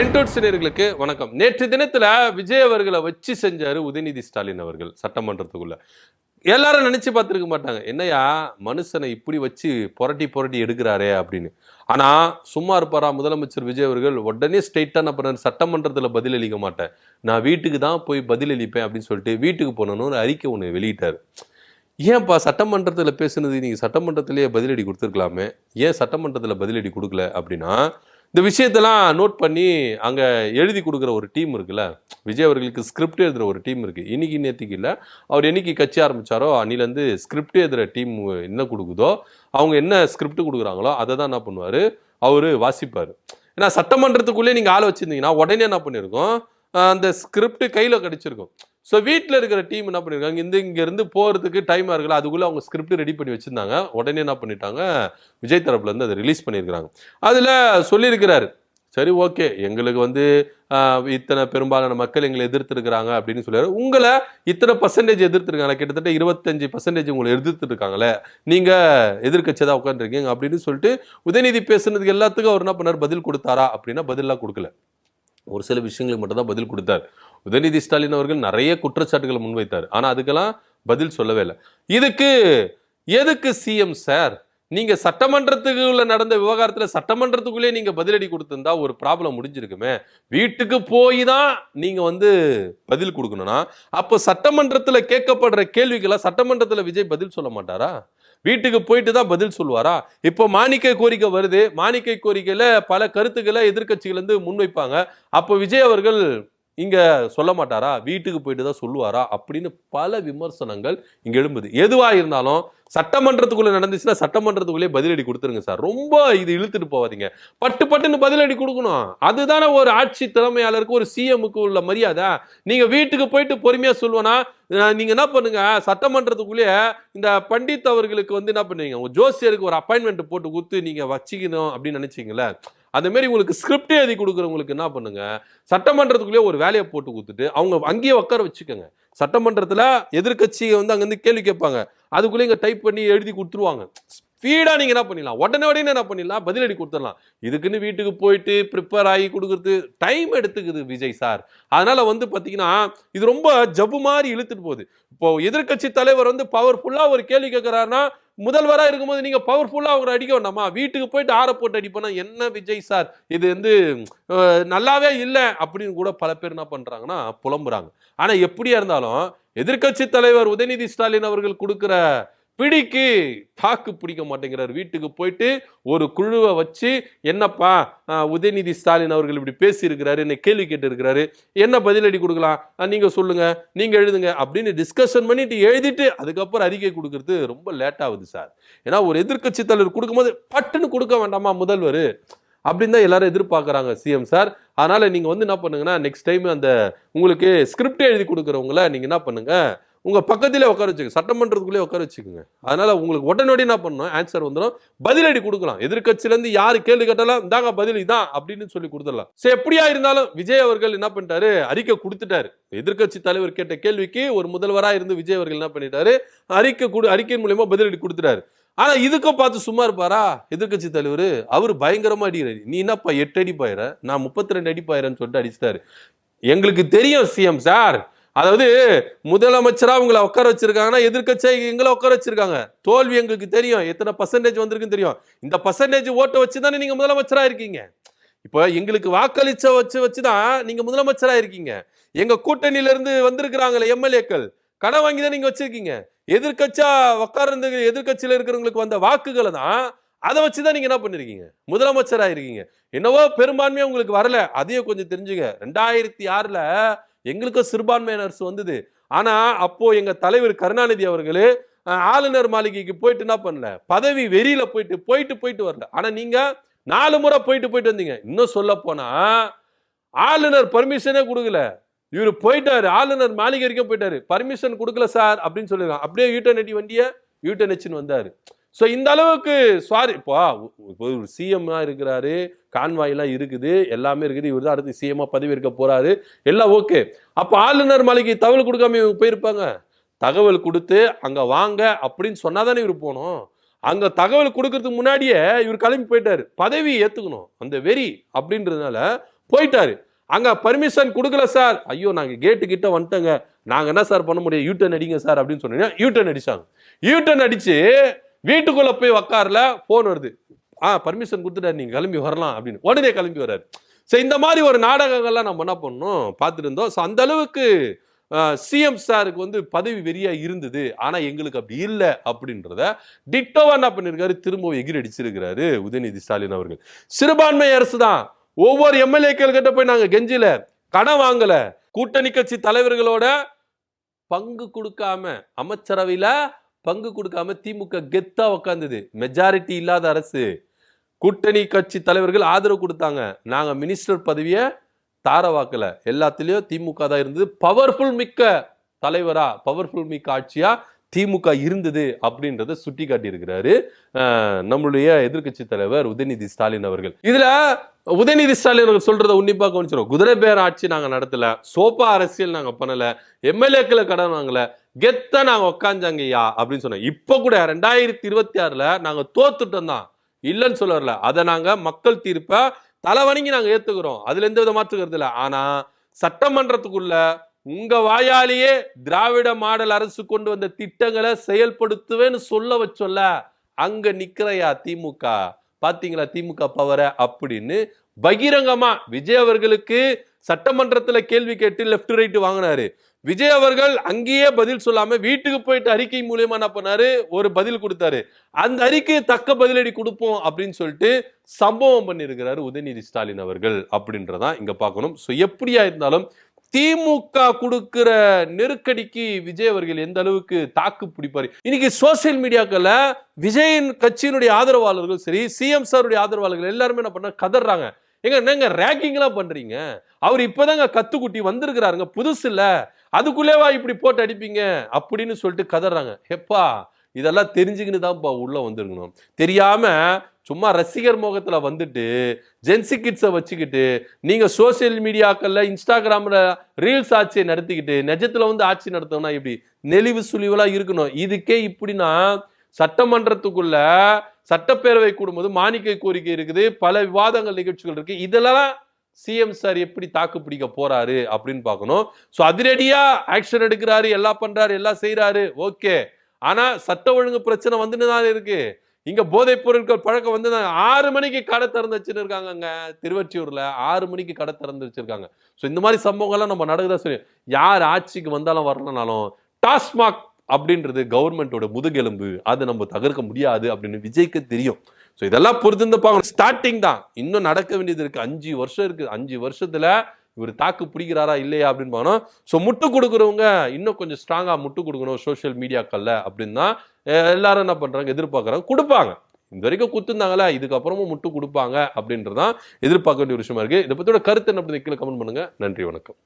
Mentor நேயர்களுக்கு வணக்கம். நேற்று தினத்துல விஜய் அவர்களை வச்சு செஞ்சாரு உதயநிதி ஸ்டாலின் அவர்கள் சட்டமன்றத்துக்குள்ள. எல்லாரும் நினைச்சு பார்த்திருக்க மாட்டாங்க, என்னையா மனுஷனை இப்படி வச்சு புரட்டி புரட்டி எடுக்கிறாரே அப்படின்னு. ஆனா சும்மா இருப்பாரா முதலமைச்சர் விஜய் அவர்கள்? உடனே ஸ்ட்ரெயிட்டா என்ன பண்ணாரு, சட்டமன்றத்துல பதில் அளிக்க மாட்டேன், நான் வீட்டுக்கு தான் போய் பதில் அளிப்பேன் அப்படின்னு சொல்லிட்டு வீட்டுக்கு போனோன்னு ஒரு அறிக்கை ஒன்று வெளியிட்டாரு. ஏன்ப்பா சட்டமன்றத்தில் பேசுனது நீங்க சட்டமன்றத்திலேயே பதிலடி கொடுத்துருக்கலாமே, ஏன் சட்டமன்றத்தில் பதிலடி கொடுக்கல அப்படின்னா, இந்த விஷயத்தெல்லாம் நோட் பண்ணி அங்கே எழுதி கொடுக்குற ஒரு டீம் இருக்குல்ல, விஜய் அவர்களுக்கு ஸ்கிரிப்ட் எழுதுகிற ஒரு டீம் இருக்குது. இன்னைக்கு நேற்றுக்கு இல்லை, அவர் என்னைக்கு கட்சி ஆரம்பித்தாரோ அன்னிலேருந்து ஸ்கிரிப்ட் எழுதுகிற டீம் என்ன கொடுக்குதோ, அவங்க என்ன ஸ்கிரிப்ட் கொடுக்குறாங்களோ அதை தான் என்ன பண்ணுவார், அவர் வாசிப்பார். ஏன்னா சட்டமன்றத்துக்குள்ளே நீங்கள் ஆள் வச்சுருந்தீங்கன்னா உடனே என்ன பண்ணியிருக்கோம், அந்த ஸ்கிரிப்ட் கையில் கிடச்சிருக்கும். ஸோ வீட்டில் இருக்கிற டீம் என்ன பண்ணியிருக்காங்க, இங்கேருந்து போகிறதுக்கு டைமாக இருக்குல்ல, அதுக்குள்ளே அவங்க ஸ்கிரிப்ட் ரெடி பண்ணி வச்சுருந்தாங்க. உடனே என்ன பண்ணிட்டாங்க, விஜய் தரப்புலேருந்து அதை ரிலீஸ் பண்ணியிருக்கிறாங்க. அதில் சொல்லியிருக்கிறாரு, சரி ஓகே எங்களுக்கு இத்தனை பெரும்பாலான மக்கள் எங்களை எதிர்த்துருக்கிறாங்க அப்படின்னு சொல்லிடுறாரு. உங்களை இத்தனை பர்சன்டேஜ் எதிர்த்துருக்காங்க, கிட்டத்தட்ட 25% உங்களை எதிர்த்துருக்காங்களே, நீங்கள் எதிர்கட்சி தான் உட்காந்துருக்கீங்க அப்படின்னு சொல்லிட்டு உதயநிதி பேசுனதுக்கு எல்லாத்துக்கும் அவர் என்ன பண்ணார், பதில் கொடுத்தாரா அப்படின்னா பதிலெலாம் கொடுக்கல. ஒரு சில விஷயங்களுக்கு மட்டும் தான் பதில் கொடுத்தார். உதயநிதி ஸ்டாலின் அவர்கள் நிறைய குற்றச்சாட்டுகளை முன்வைத்தார், ஆனால் அதுக்கெல்லாம் பதில் சொல்லவே இல்லை. இதுக்கு எதுக்கு சிஎம் சார், நீங்க சட்டமன்றத்துக்குள்ள நடந்த விவகாரத்தில் சட்டமன்றத்துக்குள்ளே நீங்க பதிலடி கொடுத்திருந்தா ஒரு ப்ராப்ளம் முடிஞ்சிருக்குமே. வீட்டுக்கு போய் தான் நீங்க பதில் கொடுக்கணும்னா, அப்போ சட்டமன்றத்தில் கேட்கப்படுற கேள்விக்கெல்லாம் சட்டமன்றத்தில் விஜய் பதில் சொல்ல மாட்டாரா? வீட்டுக்கு போயிட்டு தான் பதில் சொல்லுவாரா? இப்போ மாணிக்க கோரிக்கை வருது, மாணிக்க கோரிக்கையில பல கருத்துக்களை எதிர்கட்சிகள் முன்வைப்பாங்க. அப்போ விஜய் அவர்கள் இங்க சொல்ல மாட்டாரா, வீட்டுக்கு போயிட்டு தான் சொல்லுவாரா அப்படின்னு பல விமர்சனங்கள் இங்க எழும்புது. எதுவா இருந்தாலும் சட்டமன்றத்துக்குள்ள நடந்துச்சுன்னா சட்டமன்றத்துக்குள்ளே பதிலடி கொடுத்துருங்க சார். ரொம்ப இது இழுத்துட்டு போவாதீங்க, பட்டு பட்டுன்னு பதிலடி கொடுக்கணும். அதுதானே ஒரு ஆட்சி திறமையாளருக்கு, ஒரு சிஎம்முக்கு உள்ள மரியாதை. நீங்க வீட்டுக்கு போயிட்டு பொறுமையா சொல்லுவேன்னா, நீங்க என்ன பண்ணுங்க, சட்டமன்றத்துக்குள்ளேயே இந்த பண்டித் அவர்களுக்கு என்ன பண்ணுவீங்க, உங்க ஜோசியருக்கு ஒரு அப்பாயின்மெண்ட் போட்டு கொடுத்து நீங்க வச்சுக்கணும் அப்படின்னு நினைச்சீங்களே, அந்த மாதிரி உங்களுக்கு ஸ்கிரிப்ட் எழுதி கொடுக்குறவங்களுக்கு என்ன பண்ணுங்க, சட்டமன்றத்துக்குள்ளேயே ஒரு வேலையை போட்டு கொடுத்துட்டு அவங்க அங்கேயே உட்கார வச்சுக்கோங்க. சட்டமன்றத்தில் எதிர்கட்சி அங்கேருந்து கேள்வி கேட்பாங்க, அதுக்குள்ளே இங்கே டைப் பண்ணி எழுதி கொடுத்துருவாங்க. ஸ்பீடாக நீங்கள் என்ன பண்ணிடலாம், உடனே என்ன பண்ணிடலாம், பதிலடி கொடுத்துடலாம். இதுக்குன்னு வீட்டுக்கு போயிட்டு ப்ரிப்பேர் ஆகி கொடுக்குறது டைம் எடுத்துக்குது விஜய் சார். அதனால பார்த்தீங்கன்னா இது ரொம்ப ஜவ்வு மாதிரி இழுத்துட்டு போகுது. இப்போ எதிர்கட்சி தலைவர் பவர்ஃபுல்லாக ஒரு கேள்வி கேட்குறாருன்னா, முதல்வராக இருக்கும்போது நீங்க பவர்ஃபுல்லா அவரை அடிக்க வேண்டாமா? வீட்டுக்கு போயிட்டு ஆற போட்டு அடிப்போனா என்ன விஜய் சார், இது நல்லாவே இல்லை அப்படின்னு கூட பல பேர் என்ன பண்றாங்கன்னா புலம்புறாங்க. ஆனா எப்படியா இருந்தாலும் எதிர்கட்சி தலைவர் உதயநிதி ஸ்டாலின் அவர்கள் கொடுக்கிற பிடிக்கு தாக்கு பிடிக்க மாட்டேங்கிறார். வீட்டுக்கு போயிட்டு ஒரு குழுவை வச்சு, என்னப்பா உதயநிதி ஸ்டாலின் அவர்கள் இப்படி பேசி இருக்கிறாரு, என்ன கேள்வி கேட்டு இருக்கிறாரு, என்ன பதிலடி கொடுக்கலாம், நீங்க சொல்லுங்க, நீங்க எழுதுங்க அப்படின்னு டிஸ்கஷன் பண்ணிட்டு எழுதிட்டு அதுக்கப்புறம் அறிக்கை கொடுக்கறது ரொம்ப லேட் ஆகுது சார். ஏன்னா ஒரு எதிர்கட்சி தலைவர் கொடுக்கும்போது பட்டுன்னு கொடுக்க வேண்டாமா முதல்வர் அப்படின்னு தான் எல்லாரும் எதிர்பார்க்குறாங்க சிஎம் சார். அதனால நீங்க என்ன பண்ணுங்கன்னா, நெக்ஸ்ட் டைம் அந்த உங்களுக்கு ஸ்கிரிப்ட் எழுதி கொடுக்குறவங்கள நீங்க என்ன பண்ணுங்க, உங்க பக்கத்திலே உட்கார வச்சுக்கோங்க, சட்டமன்றத்துக்குள்ளே உட்கார வச்சுக்கோங்க. அதனால உங்களுக்கு உடனடி என்ன பண்ணணும், ஆன்சர் வந்துடும், பதிலடி கொடுக்கலாம். எதிர்கட்சியிலேருந்து யாரு கேள்வி கேட்டாலும் இந்தாங்க பதில் இதான் அப்படின்னு சொல்லி கொடுத்துடலாம். சரி எப்படியா இருந்தாலும் விஜய் அவர்கள் என்ன பண்ணிட்டாரு, அறிக்கை கொடுத்துட்டாரு. எதிர்கட்சி தலைவர் கேட்ட கேள்விக்கு ஒரு முதல்வராக இருந்து விஜய் அவர்கள் என்ன பண்ணிட்டாரு, அறிக்கையின் மூலமா பதிலடி கொடுத்துட்டாரு. ஆனா இதுக்கும் பார்த்து சும்மா இருப்பாரா எதிர்கட்சி தலைவர்? அவர் பயங்கரமா அடிக்கிறாரு. நீ என்னப்பா 8 அடி பாயிர, நான் 32 அடி பாயிரன்னு சொல்லிட்டு அடிச்சிட்டாரு. எங்களுக்கு தெரியும் சிஎம் சார், அதாவது முதலமைச்சரா உங்களை உட்கார வச்சிருக்காங்கன்னா எதிர்கட்சியா எங்களை உட்கார வச்சிருக்காங்க. தோல்வி எங்களுக்கு தெரியும், எத்தனை பர்சன்டேஜ் வந்திருக்குன்னு தெரியும். இந்த பர்சன்டேஜ் ஓட்டை வச்சுதானே நீங்க முதலமைச்சரா இருக்கீங்க. இப்போ எங்களுக்கு வாக்களிச்ச வச்சுதான் நீங்க முதலமைச்சரா இருக்கீங்க. எங்க கூட்டணியில இருந்து வந்திருக்கிறாங்களே எம்எல்ஏக்கள், கடன் வாங்கி தான் நீங்க வச்சிருக்கீங்க. எதிர்கட்சியா உட்கார்ந்து எதிர்கட்சியில இருக்கிறவங்களுக்கு வந்த வாக்குகளை தான், அதை வச்சுதான் நீங்க என்ன பண்ணிருக்கீங்க, முதலமைச்சரா இருக்கீங்க. என்னவோ பெரும்பான்மையா உங்களுக்கு வரல, அதையும் கொஞ்சம் தெரிஞ்சுங்க. 2006ல எங்களுக்கு சிறுபான்மையினர்ஸ் வந்தது. ஆனா அப்போ எங்க தலைவர் கருணாநிதி அவர்களே ஆளுநர் மாளிகைக்கு போயிட்டு என்ன பண்ணல, பதவி வெறியில போயிட்டு வரல. ஆனா நீங்க 4 முறை போயிட்டு வந்தீங்க. இன்னும் சொல்ல போனா ஆளுநர் பர்மிஷனே கொடுக்கல, இவரு போயிட்டாரு, ஆளுநர் மாளிகை வரைக்கும் போயிட்டாரு, பர்மிஷன் கொடுக்கல சார் அப்படின்னு சொல்லிருக்காங்க. அப்படியே யூட்டர்ன் அடி வண்டிய யூட்டர்ன் வச்சுன்னு வந்தாரு. ஸோ இந்த அளவுக்கு இப்போ ஒரு சிஎம் இருக்கிறாரு, கான்வாயெல்லாம் இருக்குது, எல்லாமே இருக்குது, இவர் தான் அடுத்து சிஎம்மா பதவி இருக்க போறாரு, எல்லாம் ஓகே. அப்போ ஆளுநர் மாளிகை தகவல் கொடுக்காம போயிருப்பாங்க. தகவல் கொடுத்து அங்க வாங்க அப்படின்னு சொன்னாதானே இவர் போகணும். அங்க தகவல் கொடுக்கறதுக்கு முன்னாடியே இவர் கிளம்பி போயிட்டாரு. பதவி ஏத்துக்கணும் அந்த வெறி அப்படின்றதுனால போயிட்டாரு. அங்க பர்மிஷன் கொடுக்கல சார். ஐயோ நாங்க கேட்டு கிட்ட வந்துட்டோங்க, நாங்க என்ன சார் பண்ண முடியும், யூட்டர்ன் அடிங்க சார் அப்படின்னு சொன்னீங்க. யூட்டர்ன் அடிச்சாங்க. யூட்டர்ன் அடிச்சு வீட்டுக்குள்ள போய் உக்காரல, போன் வருது, பர்மிஷன் கொடுத்துட்டாரு, நீங்க கிளம்பி வரலாம் அப்படின்னு. உடனே கிளம்பி வர்றாரு. ஸோ இந்த மாதிரி ஒரு நாடகங்கள்லாம் நம்ம என்ன பண்ணோம் பார்த்துட்டு இருந்தோம். ஸோ அந்த அளவுக்கு சிஎம் சாருக்கு வந்து பதவி வெறியா இருந்தது. ஆனா எங்களுக்கு அப்படி இல்லை அப்படின்றத டிட்டோவா என்ன பண்ணிருக்காரு, திரும்ப எகிரி அடிச்சிருக்கிறாரு உதயநிதி ஸ்டாலின் அவர்கள். சிறுபான்மை அரசு தான். ஒவ்வொரு எம்எல்ஏக்கள் கிட்ட போய் நாங்க கெஞ்சில, கடன் வாங்கல, கூட்டணி கட்சி தலைவர்களோட பங்கு கொடுக்காம, அமைச்சரவையில பங்கு கொடுக்காம திமுக கெத்தா உக்காந்தது. மெஜாரிட்டி இல்லாத அரசு, கூட்டணி கட்சி தலைவர்கள் ஆதரவு கொடுத்தாங்க, நாங்க மினிஸ்டர் பதவியை தாரவாக்கல, எல்லாத்திலயும் திமுக தான் இருந்தது. பவர்ஃபுல் மிக்க தலைவரா, பவர்ஃபுல் மிக்க ஆட்சியா திமுக இருந்தது அப்படின்றத சுட்டி காட்டி இருக்கிறாரு நம்மளுடைய எதிர்கட்சி தலைவர் உதயநிதி ஸ்டாலின் அவர்கள். இதுல உதயநிதி ஸ்டாலின் அவர்கள் சொல்றதை உன்னிப்பா கவனிச்சிடும். குதிரை பேர் ஆட்சி நாங்க நடத்தல, சோப்பா அரசியல் நாங்க பண்ணல, எம்எல்ஏக்களை கடன் வாங்கல, கெத்த நாங்க உக்காந்தாங்கய்யா அப்படின்னு சொன்னோம். இப்ப கூட 2026 நாங்க தோத்துட்டோம் தான், இல்லைன்னு சொல்ல வரல. அதை நாங்க மக்கள் தீர்ப்பை தலைவணங்கி நாங்க ஏத்துக்கிறோம், அதுல எந்த வித மாற்றுக்கிறது இல்லை. ஆனா சட்டமன்றத்துக்குள்ள உங்க வாயாலேயே திராவிட மாடல் அரசு கொண்டு வந்த திட்டங்களை செயல்படுத்துவேன்னு சொல்ல வச்சோல்ல, அங்க நிக்கிறையா திமுக, பாத்தீங்களா திமுக பவர அப்படின்னு பகிரங்கமா விஜய் அவர்களுக்கு சட்டமன்றத்துல கேள்வி கேட்டு லெப்ட் ரைட் வாங்கினாரு. விஜய் அவர்கள் அங்கேயே பதில் சொல்லாம வீட்டுக்கு போயிட்டு அறிக்கை மூலியமா என்ன பண்ணாரு, ஒரு பதில் கொடுத்தாரு. அந்த அறிக்கையை தக்க பதிலடி கொடுப்போம் அப்படின்னு சொல்லிட்டு சம்பவம் பண்ணிருக்கிறாரு உதயநிதி ஸ்டாலின் அவர்கள் அப்படின்றதான் இங்க பார்க்கணும். சோ எப்படியா இருந்தாலும் திமுக கொடுக்கிற நெருக்கடிக்கு விஜய் அவர்கள் எந்த அளவுக்கு தாக்கு பிடிப்பாரு. இன்னைக்கு சோசியல் மீடியாக்கள்ல விஜயின் கட்சியினுடைய ஆதரவாளர்கள் சரி, சிஎம் சாருடைய ஆதரவாளர்கள் எல்லாருமே என்ன பண்ண கதறாங்க. என்னங்க ரேங்கிங் எல்லாம் பண்றீங்க, அவர் இப்பதாங்க கத்துக்குட்டி வந்திருக்கிறாருங்க, புதுசு இல்ல, அதுக்குள்ளேவா இப்படி போட்டு அடிப்பீங்க அப்படின்னு சொல்லிட்டு கதறாங்க. எப்பா இதெல்லாம் தெரிஞ்சுக்கின்னு தான்ப்பா உள்ள வந்திருக்கணும். தெரியாம சும்மா ரசிகர் முகத்துல வந்துட்டு ஜென்சி கிட்ஸை வச்சுக்கிட்டு நீங்க சோசியல் மீடியாக்கள்ல இன்ஸ்டாகிராம்ல ரீல்ஸ் ஆட்சியை நடத்திக்கிட்டு நிஜத்துல வந்து ஆட்சி நடத்தணும்னா இப்படி நெளிவு சுழிவெல்லாம் இருக்கணும். இதுக்கே இப்படின்னா சட்டமன்றத்துக்குள்ள சட்டப்பேரவை கூடும்போது மானிக்கை கோரிக்கை இருக்குது, பல விவாதங்கள் நிகழ்ச்சிகள் இருக்கு, இதெல்லாம் சிஎம் சார் எப்படி தாக்கு பிடிக்க போறாரு அப்படின்னு பார்க்கணும். ஸோ அதிரடியா ஆக்ஷன் எடுக்கிறாரு, எல்லாம் பண்றாரு, எல்லாம் செய்யறாரு, ஓகே. ஆனா சட்ட ஒழுங்கு பிரச்சனை வந்துட்டு தான் இருக்கு. இங்க போதைப் பொருட்கள் பழக்கம் வந்து 6 மணிக்கு கடை திறந்து வச்சிருக்காங்க. திருவொற்றியூர்ல 6 மணிக்கு கடை திறந்து வச்சிருக்காங்க. ஸோ இந்த மாதிரி சம்பவங்கள்லாம் நம்ம நடக்குதா சரி, யார் ஆட்சிக்கு வந்தாலும் வரலனாலும் டாஸ்மாக் அப்படின்றது கவர்மெண்டோட முதுகெலும்பு, அதை நம்ம தகர்க்க முடியாது அப்படின்னு விஜய்க்கு தெரியும். ஸோ இதெல்லாம் பொறுத்து பார்க்கணும். ஸ்டார்டிங் தான், இன்னும் நடக்க வேண்டியது இருக்கு. 5 வருஷம் இருக்கு. 5 வருஷத்துல இவர் தாக்கு பிடிக்கிறாரா இல்லையா அப்படின்னு பார்க்கணும். ஸோ முட்டு கொடுக்குறவங்க இன்னும் கொஞ்சம் ஸ்ட்ராங்கா முட்டு கொடுக்கணும் சோசியல் மீடியாக்கள்ல அப்படின்னு தான் எல்லாரும் என்ன பண்றாங்க, எதிர்பார்க்கறாங்க. கொடுப்பாங்க, இந்த வரைக்கும் குத்துந்தாங்களா, இதுக்கப்புறமும் முட்டு கொடுப்பாங்க அப்படின்றதான் எதிர்பார்க்க வேண்டிய ஒரு விஷயமா இருக்கு. இதை பத்தியோட கருத்து என்ன கீழே கமெண்ட் பண்ணுங்க. நன்றி, வணக்கம்.